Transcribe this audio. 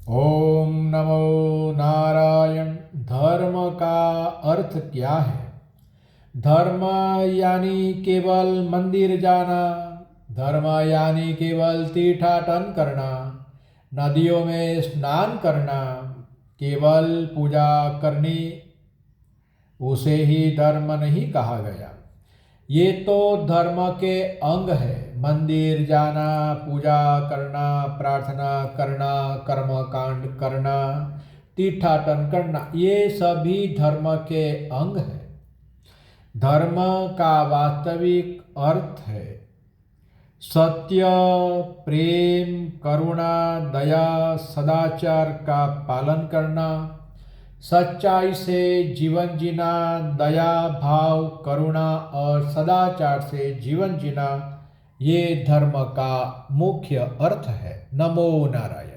ओम नमो नारायण। धर्म का अर्थ क्या है? धर्म यानी केवल मंदिर जाना, धर्म यानी केवल तीर्थाटन करना, नदियों में स्नान करना, केवल पूजा करनी, उसे ही धर्म नहीं कहा गया। ये तो धर्म के अंग है। मंदिर जाना, पूजा करना, प्रार्थना करना, कर्म कांड करना, तीर्थाटन करना, ये सभी धर्म के अंग है। धर्म का वास्तविक अर्थ है सत्य, प्रेम, करुणा, दया, सदाचार का पालन करना, सच्चाई से जीवन जीना, दया भाव, करुणा और सदाचार से जीवन जीना, ये धर्म का मुख्य अर्थ है। नमो नारायण।